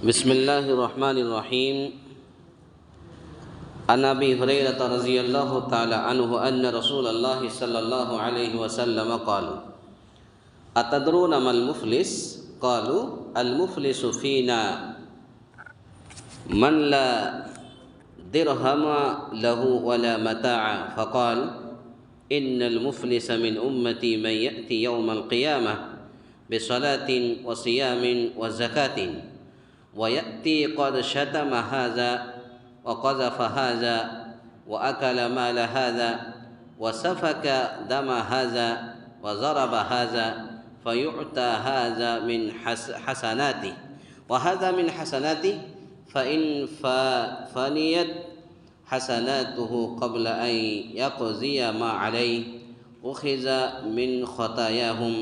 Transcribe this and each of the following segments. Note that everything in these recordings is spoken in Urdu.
بسم اللہ الرحمن الرحیم عن ابی ہریرہ رضی اللہ تعالی عنہ ان رسول اللہ صلی اللہ علیہ وسلم قال اتدرون ما المفلس قالوا المفلس فینا من لا درہم له ولا متاع فقال ان المفلس من امتی من یأتی یوم القیامہ بصلاة وصیام وزکاة ويأتي قد شتم هذا وقذف هذا وأكل مال هذا وسفك دم هذا وضرب هذا فيعطى هذا من حسناته وهذا من حسناته فإن فنيت حسناته قبل أن يقضي ما عليه أخذ من خطاياهم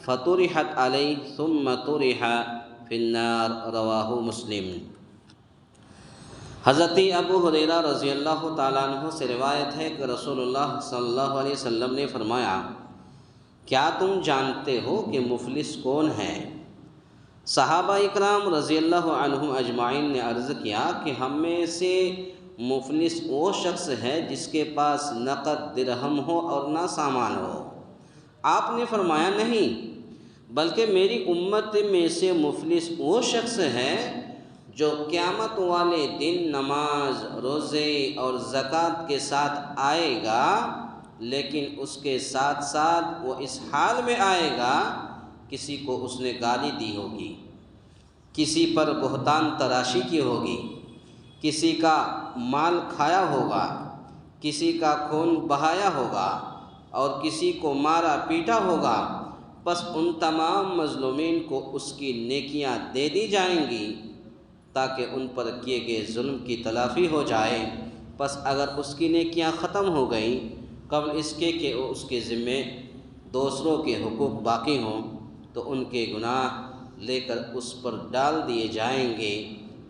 فطرحت علیہ ثم طرح فی النار رواہ مسلم۔ حضرت ابو ہریرہ رضی اللہ تعالیٰ عنہ سے روایت ہے کہ رسول اللہ صلی اللہ علیہ وسلم نے فرمایا، کیا تم جانتے ہو کہ مفلس کون ہے؟ صحابہ اکرام رضی اللہ عنہم اجمعین نے عرض کیا کہ ہم میں سے مفلس وہ شخص ہے جس کے پاس نقد درہم ہو اور نہ سامان ہو۔ آپ نے فرمایا نہیں، بلکہ میری امت میں سے مفلس وہ شخص ہے جو قیامت والے دن نماز، روزے اور زکوٰۃ کے ساتھ آئے گا، لیکن اس کے ساتھ ساتھ وہ اس حال میں آئے گا کسی کو اس نے گالی دی ہوگی، کسی پر بہتان تراشی کی ہوگی، کسی کا مال کھایا ہوگا، کسی کا خون بہایا ہوگا اور کسی کو مارا پیٹا ہوگا، بس ان تمام مظلومین کو اس کی نیکیاں دے دی جائیں گی تاکہ ان پر کیے گئے ظلم کی تلافی ہو جائے۔ بس اگر اس کی نیکیاں ختم ہو گئیں قبل اس کے کہ اس کے ذمے دوسروں کے حقوق باقی ہوں تو ان کے گناہ لے کر اس پر ڈال دیے جائیں گے،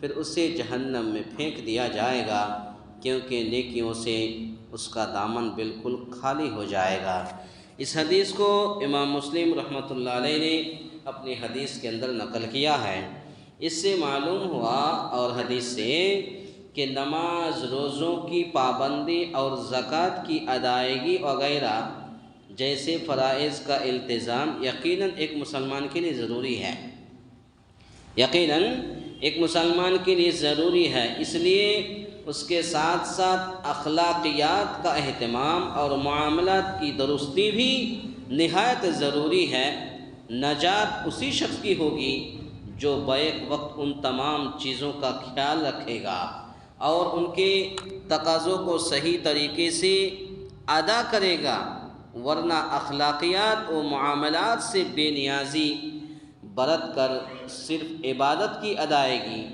پھر اسے جہنم میں پھینک دیا جائے گا، کیونکہ نیکیوں سے اس کا دامن بالکل خالی ہو جائے گا۔ اس حدیث کو امام مسلم رحمۃ اللہ علیہ نے اپنی حدیث کے اندر نقل کیا ہے۔ اس سے معلوم ہوا اور حدیث سے کہ نماز، روزوں کی پابندی اور زکوٰۃ کی ادائیگی وغیرہ جیسے فرائض کا التزام یقیناً ایک مسلمان کے لیے ضروری ہے، یقیناً ایک مسلمان کے لیے ضروری ہے۔ اس لیے اس کے ساتھ ساتھ اخلاقیات کا اہتمام اور معاملات کی درستی بھی نہایت ضروری ہے۔ نجات اسی شخص کی ہوگی جو بیک وقت ان تمام چیزوں کا خیال رکھے گا اور ان کے تقاضوں کو صحیح طریقے سے ادا کرے گا، ورنہ اخلاقیات و معاملات سے بے نیازی برت کر صرف عبادت کی ادائیگی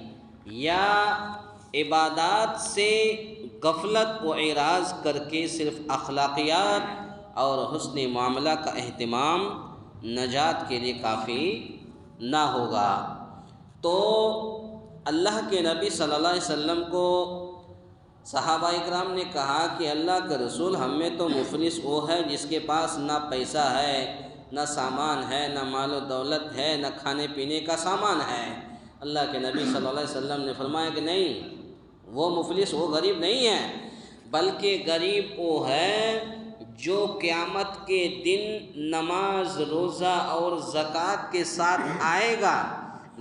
یا عبادات سے غفلت و اعراض کر کے صرف اخلاقیات اور حسن معاملہ کا اہتمام نجات کے لیے کافی نہ ہوگا۔ تو اللہ کے نبی صلی اللہ علیہ وسلم کو صحابہ اکرام نے کہا کہ اللہ کے رسول، ہم میں تو مفلس وہ ہے جس کے پاس نہ پیسہ ہے، نہ سامان ہے، نہ مال و دولت ہے، نہ کھانے پینے کا سامان ہے۔ اللہ کے نبی صلی اللہ علیہ وسلم نے فرمایا کہ نہیں، وہ مفلس، وہ غریب نہیں ہے، بلکہ غریب وہ ہے جو قیامت کے دن نماز، روزہ اور زکوٰۃ کے ساتھ آئے گا،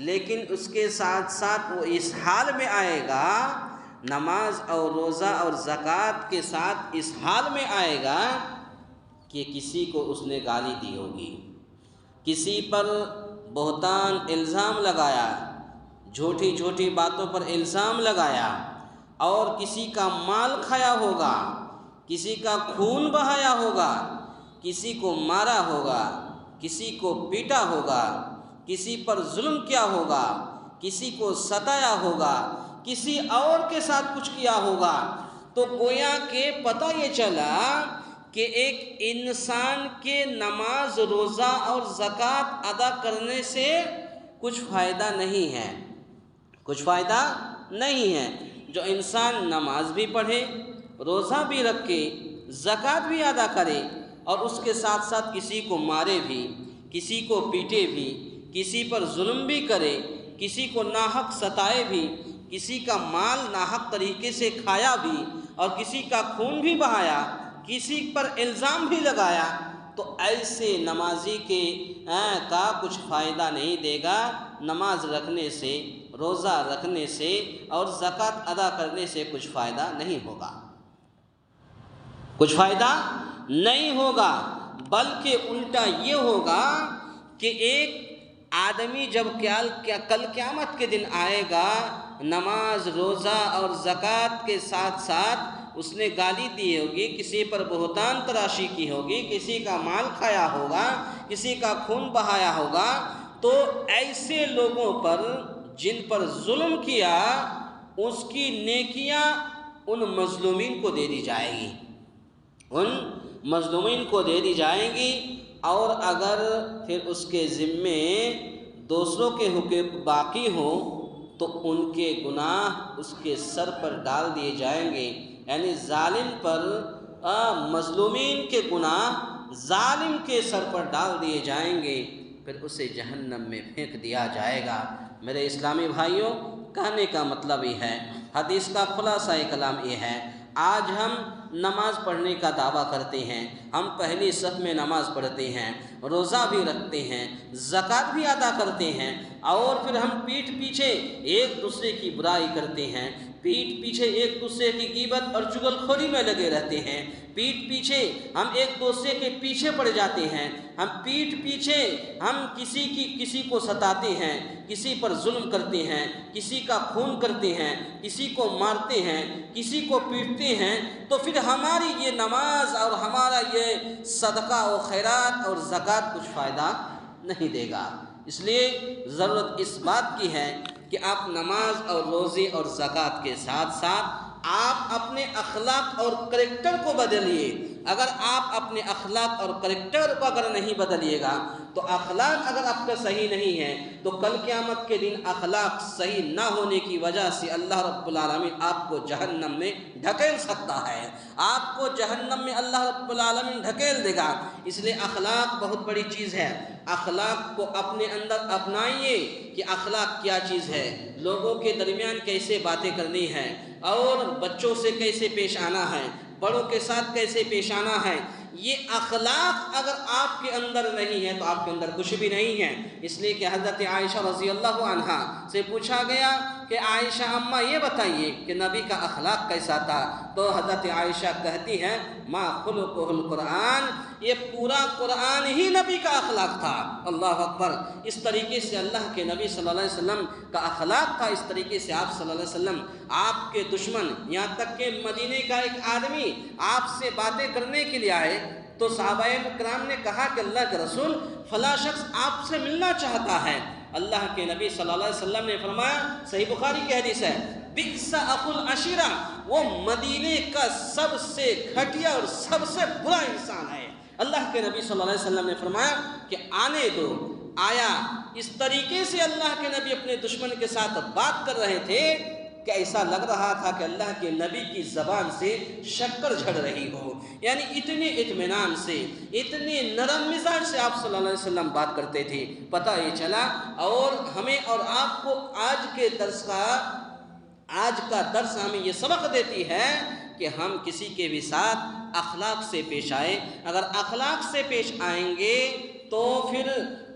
لیکن اس کے ساتھ ساتھ وہ اس حال میں آئے گا، نماز اور روزہ اور زکوٰۃ کے ساتھ اس حال میں آئے گا کہ کسی کو اس نے گالی دی ہوگی، کسی پر بہتان الزام لگایا، جھوٹی جھوٹی باتوں پر الزام لگایا، اور کسی کا مال کھایا ہوگا، کسی کا خون بہایا ہوگا، کسی کو مارا ہوگا، کسی کو پیٹا ہوگا، کسی پر ظلم کیا ہوگا، کسی کو ستایا ہوگا، کسی اور کے ساتھ کچھ کیا ہوگا، تو گویا کہ پتہ یہ چلا کہ ایک انسان کے نماز، روزہ اور زکوٰۃ ادا کرنے سے کچھ فائدہ نہیں ہے، کچھ فائدہ نہیں ہے۔ جو انسان نماز بھی پڑھے، روزہ بھی رکھے، زکوٰۃ بھی ادا کرے اور اس کے ساتھ ساتھ کسی کو مارے بھی، کسی کو پیٹے بھی، کسی پر ظلم بھی کرے، کسی کو ناحق ستائے بھی، کسی کا مال ناحق طریقے سے کھایا بھی، اور کسی کا خون بھی بہایا، کسی پر الزام بھی لگایا، تو ایسے نمازی کے کا کچھ فائدہ نہیں دے گا۔ نماز رکھنے سے، روزہ رکھنے سے اور زکوٰۃ ادا کرنے سے کچھ فائدہ نہیں ہوگا، کچھ فائدہ نہیں ہوگا، بلکہ الٹا یہ ہوگا کہ ایک آدمی جب کل قیامت کے دن آئے گا، نماز، روزہ اور زکوٰۃ کے ساتھ ساتھ اس نے گالی دی ہوگی، کسی پر بہتان تراشی کی ہوگی، کسی کا مال کھایا ہوگا، کسی کا خون بہایا ہوگا، تو ایسے لوگوں پر جن پر ظلم کیا، اس کی نیکیاں ان مظلومین کو دے دی جائے گی، ان مظلومین کو دے دی جائیں گی، اور اگر پھر اس کے ذمے دوسروں کے حقوق باقی ہوں تو ان کے گناہ اس کے سر پر ڈال دیے جائیں گے، یعنی ظالم پر مظلومین کے گناہ ظالم کے سر پر ڈال دیے جائیں گے، پھر اسے جہنم میں پھینک دیا جائے گا۔ میرے اسلامی بھائیوں، کہنے کا مطلب یہ ہے، حدیث کا خلاصہ کلام یہ ہے، آج ہم نماز پڑھنے کا دعویٰ کرتے ہیں، ہم پہلی صف میں نماز پڑھتے ہیں، روزہ بھی رکھتے ہیں، زکوٰۃ بھی ادا کرتے ہیں، اور پھر ہم پیٹھ پیچھے ایک دوسرے کی برائی کرتے ہیں، پیٹھ پیچھے ایک دوسرے کی غیبت اور چغل خوری میں لگے رہتے ہیں، پیٹھ پیچھے ہم ایک دوسرے کے پیچھے پڑ جاتے ہیں، ہم پیٹھ پیچھے ہم کسی کو ستاتے ہیں، کسی پر ظلم کرتے ہیں، کسی کا خون کرتے ہیں، کسی کو مارتے ہیں، کسی کو پیٹتے ہیں، تو پھر ہماری یہ نماز اور ہمارا یہ صدقہ و خیرات اور زکوٰۃ کچھ فائدہ نہیں دے گا۔ اس لیے ضرورت اس بات کی ہے کہ آپ نماز اور روزے اور زکوٰۃ کے ساتھ ساتھ آپ اپنے اخلاق اور کریکٹر کو بدلیے۔ اگر آپ اپنے اخلاق اور کریکٹر کو اگر نہیں بدلیے گا، تو اخلاق اگر آپ کا صحیح نہیں ہے تو کل قیامت کے دن اخلاق صحیح نہ ہونے کی وجہ سے اللہ رب العالمین آپ کو جہنم میں ڈھکیل سکتا ہے، آپ کو جہنم میں اللہ رب العالمین ڈھکیل دے گا۔ اس لیے اخلاق بہت بڑی چیز ہے، اخلاق کو اپنے اندر اپنائیے کہ اخلاق کیا چیز ہے، لوگوں کے درمیان کیسے باتیں کرنی ہے، اور بچوں سے کیسے پیش آنا ہے، بڑوں کے ساتھ کیسے پیش آنا ہے۔ یہ اخلاق اگر آپ کے اندر نہیں ہے تو آپ کے اندر کچھ بھی نہیں ہے۔ اس لیے کہ حضرت عائشہ رضی اللہ عنہا سے پوچھا گیا کہ عائشہ اماں یہ بتائیے کہ نبی کا اخلاق کیسا تھا، تو حضرت عائشہ کہتی ہیں ما خلقہ القرآن، یہ پورا قرآن ہی نبی کا اخلاق تھا۔ اللہ اکبر! اس طریقے سے اللہ کے نبی صلی اللہ علیہ وسلم کا اخلاق تھا، اس طریقے سے آپ صلی اللہ علیہ وسلم، آپ کے دشمن، یہاں تک کہ مدینے کا ایک آدمی آپ سے باتیں کرنے کے لیے آئے تو صحابہ کرام نے کہا کہ اللہ کے رسول فلاں شخص آپ سے ملنا چاہتا ہے۔ اللہ کے نبی صلی اللہ علیہ وسلم نے فرمایا، صحیح بخاری کی حدیث ہے، بئس اخو العشیرہ، وہ مدینے کا سب سے گھٹیا اور سب سے برا انسان ہے۔ اللہ کے نبی صلی اللہ علیہ وسلم نے فرمایا کہ آنے دو۔ آیا اس طریقے سے اللہ کے نبی اپنے دشمن کے ساتھ بات کر رہے تھے کہ ایسا لگ رہا تھا کہ اللہ کے نبی کی زبان سے شکر جھڑ رہی ہو، یعنی اتنے اطمینان سے، اتنے نرم مزاج سے آپ صلی اللہ علیہ وسلم بات کرتے تھے۔ پتہ یہ چلا، اور ہمیں اور آپ کو آج کا درس ہمیں یہ سبق دیتی ہے کہ ہم کسی کے بھی ساتھ اخلاق سے پیش آئے۔ اگر اخلاق سے پیش آئیں گے تو پھر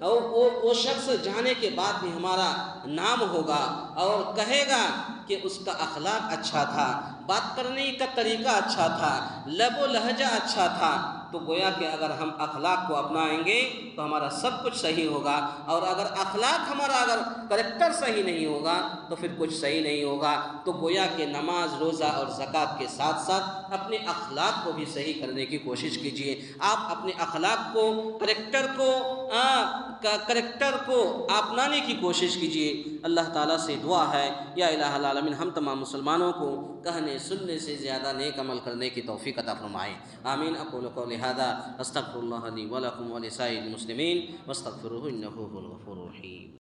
وہ شخص جانے کے بعد بھی ہمارا نام ہوگا اور کہے گا کہ اس کا اخلاق اچھا تھا، بات کرنے کا طریقہ اچھا تھا، لب و لہجہ اچھا تھا۔ تو گویا کہ اگر ہم اخلاق کو اپنائیں گے تو ہمارا سب کچھ صحیح ہوگا، اور اگر اخلاق ہمارا اگر کریکٹر صحیح نہیں ہوگا تو پھر کچھ صحیح نہیں ہوگا۔ تو گویا کہ نماز، روزہ اور زکوٰۃ کے ساتھ ساتھ اپنے اخلاق کو بھی صحیح کرنے کی کوشش کیجیے۔ آپ اپنے اخلاق کو، کریکٹر کو اپنانے کی کوشش کیجیے۔ اللہ تعالیٰ سے دعا ہے، یا الہ العالمین ہم تمام مسلمانوں کو کہنے سننے سے زیادہ نیک عمل کرنے کی توفیق عطا فرمائے۔ آمین۔ اقول قولی ھذا استغفر اللہ لی ولکم ولسائر المسلمین واستغفروہ انہ ھو الغفور الرحیم۔